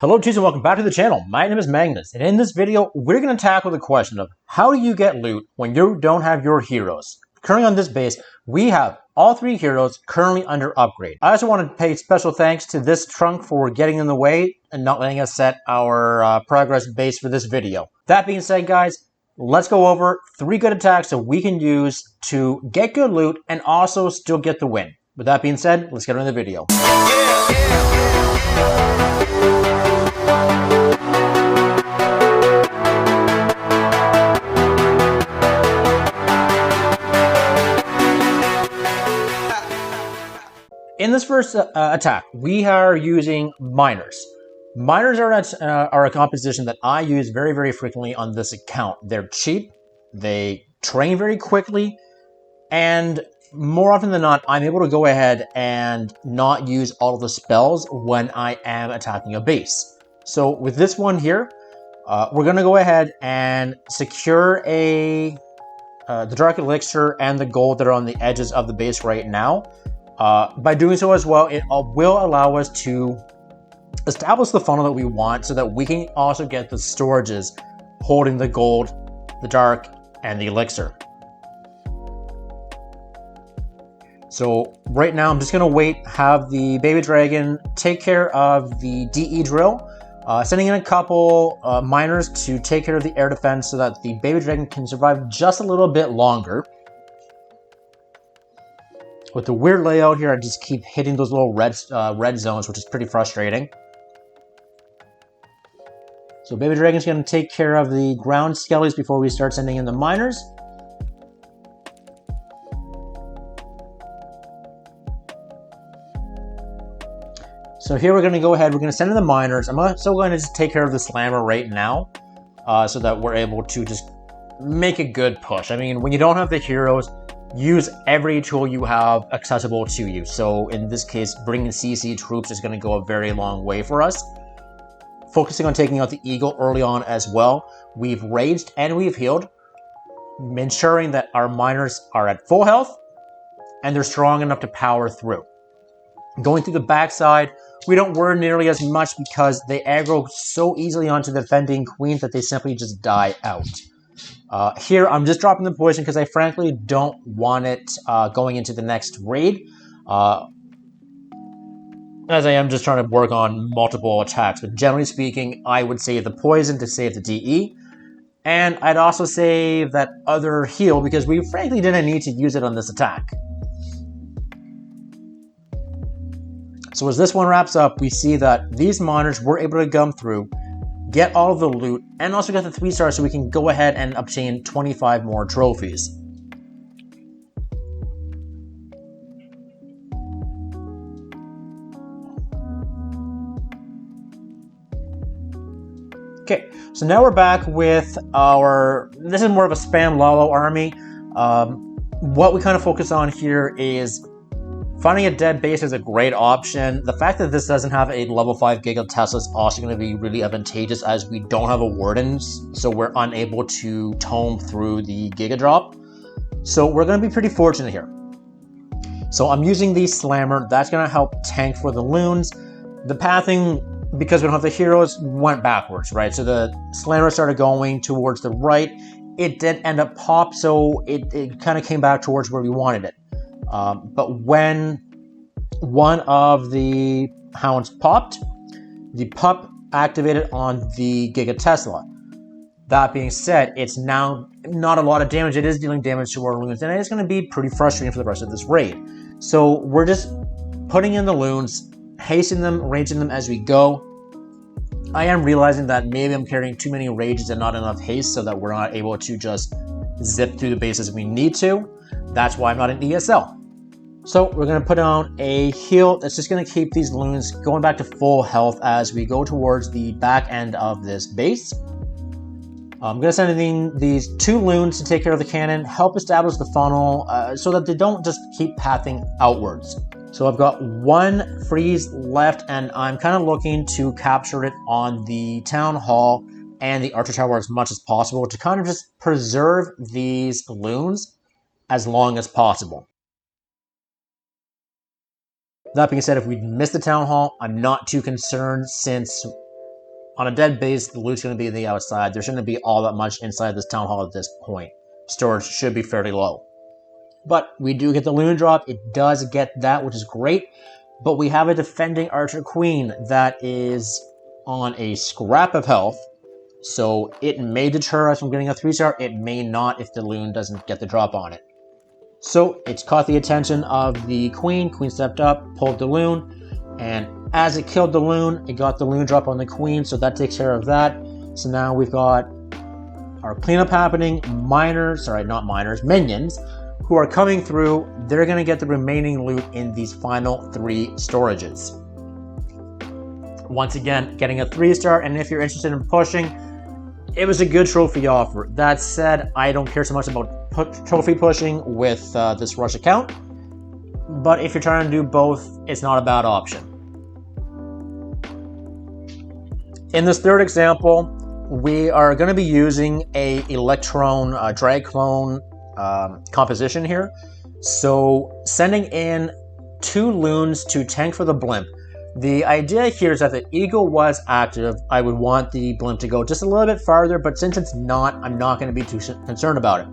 Hello teachers and welcome back to the channel. My name is Magnus, and in this video we're going to tackle the question of how do you get loot when you don't have your heroes. Currently on this base we have all three heroes currently under upgrade. I also want to pay special thanks to this trunk for getting in the way and not letting us set our progress base for this video. That being said, guys, let's go over 3 good attacks that we can use to get good loot and also still get the win. With that being said, let's get into the video. In this first attack, we are using miners. Miners are a composition that I use very, very frequently on this account. They're cheap, they train very quickly, and more often than not, I'm able to go ahead and not use all of the spells when I am attacking a base. So with this one here, we're going to go ahead and secure the Dark Elixir and the gold that are on the edges of the base right now. By doing so as well, it will allow us to establish the funnel that we want so that we can also get the storages holding the gold, the dark, and the elixir. So right now I'm just going to have the baby dragon take care of the DE drill, sending in a couple miners to take care of the air defense so that the baby dragon can survive just a little bit longer. With the weird layout here, I just keep hitting those little red zones, which is pretty frustrating. So Baby Dragon's going to take care of the ground skellies before we start sending in the miners. So here we're going to go ahead, we're going to send in the miners. I'm also going to just take care of the slammer right now, so that we're able to just make a good push. I mean, when you don't have the heroes, use every tool you have accessible to you. So in this case, bringing CC troops is going to go a very long way for us. Focusing on taking out the eagle early on as well. We've raged and we've healed, ensuring that our miners are at full health and they're strong enough to power through. Going through the backside, we don't worry nearly as much because they aggro so easily onto the defending queens that they simply just die out. Here, I'm just dropping the poison because I frankly don't want it going into the next raid, as I am just trying to work on multiple attacks. But generally speaking, I would save the poison to save the DE, and I'd also save that other heal because we frankly didn't need to use it on this attack. So as this one wraps up, we see that these miners were able to come through, get all of the loot, and also get the 3 stars so we can go ahead and obtain 25 more trophies. Okay, so now we're back with this is more of a spam Lalo army. What we kind of focus on here is finding a dead base is a great option. The fact that this doesn't have a level 5 Giga Tesla is also going to be really advantageous as we don't have a Wardens, so we're unable to tome through the Giga Drop. So we're going to be pretty fortunate here. So I'm using the Slammer. That's going to help tank for the loons. The pathing, because we don't have the heroes, went backwards, right? So the Slammer started going towards the right. It did end up pop, so it kind of came back towards where we wanted it. But when one of the hounds popped, the pup activated on the Giga Tesla. That being said, it's now not a lot of damage. It is dealing damage to our loons, and it's going to be pretty frustrating for the rest of this raid. So we're just putting in the loons, hasting them, raging them as we go. I am realizing that maybe I'm carrying too many rages and not enough haste so that we're not able to just zip through the bases we need to. That's why I'm not in ESL. So we're going to put on a heal that's just going to keep these loons going back to full health as we go towards the back end of this base. I'm going to send in these 2 loons to take care of the cannon, help establish the funnel so that they don't just keep pathing outwards. So I've got 1 freeze left, and I'm kind of looking to capture it on the town hall and the archer tower as much as possible to kind of just preserve these loons as long as possible. That being said, if we miss the town hall, I'm not too concerned since On a dead base, the loot's going to be on the outside. There shouldn't be all that much inside this town hall at this point. Storage should be fairly low. But we do get the loon drop. It does get that, which is great. But we have a defending Archer Queen that is on a scrap of health. So it may deter us from getting a 3-star. It may not if the loon doesn't get the drop on it. So it's caught the attention of the queen. Queen stepped up, pulled the loon, and as it killed the loon, it got the loon drop on the queen, so that takes care of that. So now we've got our cleanup happening. Minions, who are coming through. They're going to get the remaining loot in these final 3 storages. Once again, getting a 3-star, and if you're interested in pushing, it was a good trophy offer. That said, I don't care so much about trophy pushing with this rush account, but if you're trying to do both, it's not a bad option. In this third example, we are going to be using a Electron Drag clone composition here. So sending in 2 loons to tank for the blimp. The idea here is that the Eagle was active. I would want the blimp to go just a little bit farther, but since it's not, I'm not going to be too concerned about it.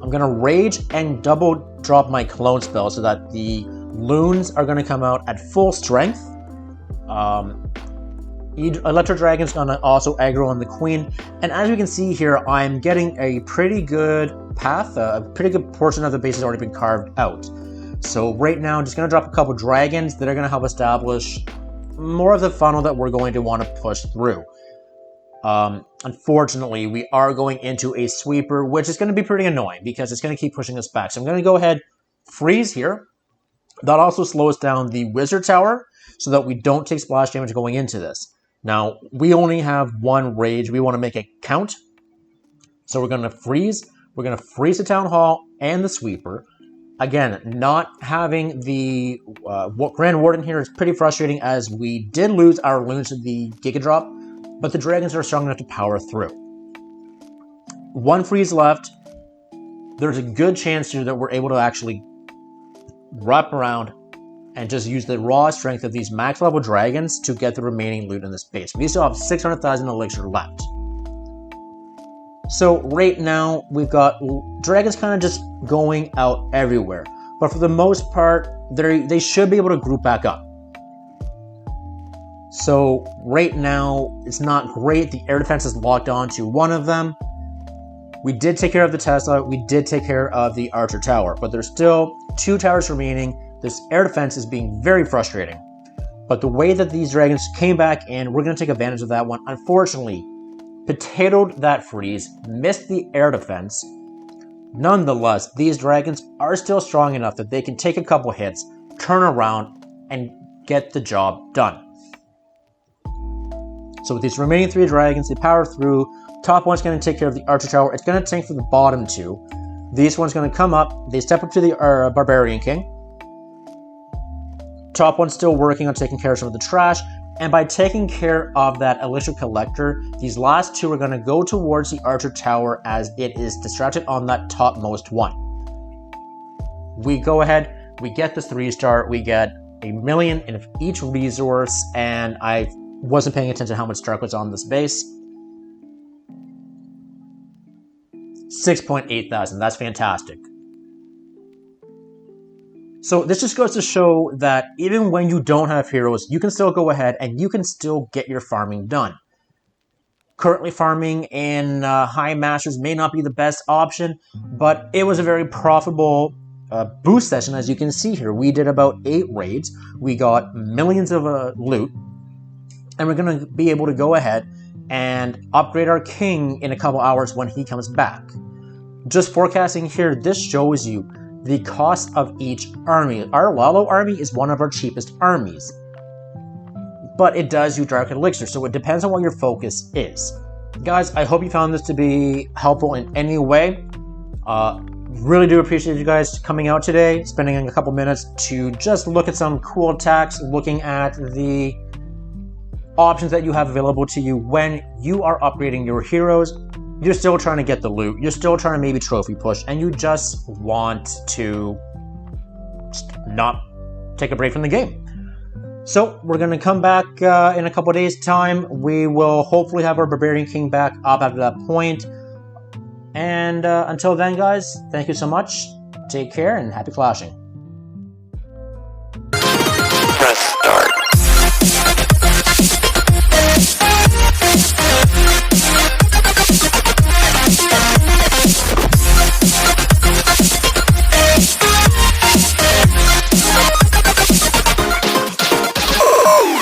I'm going to rage and double drop my clone spell so that the loons are going to come out at full strength. Electron Drag is going to also aggro on the queen, and as we can see here, I'm getting a pretty good path. A pretty good portion of the base has already been carved out. So right now, I'm just going to drop a couple dragons that are going to help establish more of the funnel that we're going to want to push through. Unfortunately, we are going into a sweeper, which is going to be pretty annoying because it's going to keep pushing us back. So I'm going to go ahead, freeze here. That also slows down the wizard tower so that we don't take splash damage going into this. Now, we only have 1 rage. We want to make it count. So we're going to freeze. We're going to freeze the town hall and the sweeper. Again, not having the Grand Warden here is pretty frustrating as we did lose our loons to the Giga Drop, but the dragons are strong enough to power through. 1 freeze left. There's a good chance here that we're able to actually wrap around and just use the raw strength of these max level dragons to get the remaining loot in this base. We still have 600,000 elixir left. So right now, we've got dragons kind of just going out everywhere. But for the most part, they should be able to group back up. So right now, it's not great. The air defense is locked on to 1 of them. We did take care of the Tesla. We did take care of the Archer Tower. But there's still 2 towers remaining. This air defense is being very frustrating. But the way that these dragons came back in, we're going to take advantage of that one. Unfortunately, potatoed that freeze, missed the air defense. Nonetheless, these dragons are still strong enough that they can take a couple hits, turn around, and get the job done. So with these remaining 3 dragons, they power through. Top one's going to take care of the Archer Tower. It's going to tank for the bottom 2. This one's going to come up. They step up to the Barbarian King. Top one's still working on taking care of some of the trash. And by taking care of that Elixir Collector, these last 2 are going to go towards the Archer Tower as it is distracted on that topmost one. We go ahead, we get this 3-star, we get 1 million in each resource, and I wasn't paying attention to how much Stark was on this base. 6.8 thousand, that's fantastic. So this just goes to show that even when you don't have heroes, you can still go ahead and you can still get your farming done. Currently farming in High Masters may not be the best option, but it was a very profitable boost session. As you can see here, we did about 8 raids. We got millions of loot, and we're going to be able to go ahead and upgrade our king in a couple hours when he comes back. Just forecasting here, this shows you the cost of each army. Our Lalo army is one of our cheapest armies, but it does use Dark Elixir, so it depends on what your focus is. Guys, I hope you found this to be helpful in any way. Really do appreciate you guys coming out today, spending a couple minutes to just look at some cool attacks, looking at the options that you have available to you when you are upgrading your heroes. You're still trying to get the loot, you're still trying to maybe trophy push, and you just want to not take a break from the game. So we're going to come back in a couple days' time. We will hopefully have our Barbarian King back up after that point. And until then, guys, thank you so much. Take care and happy clashing.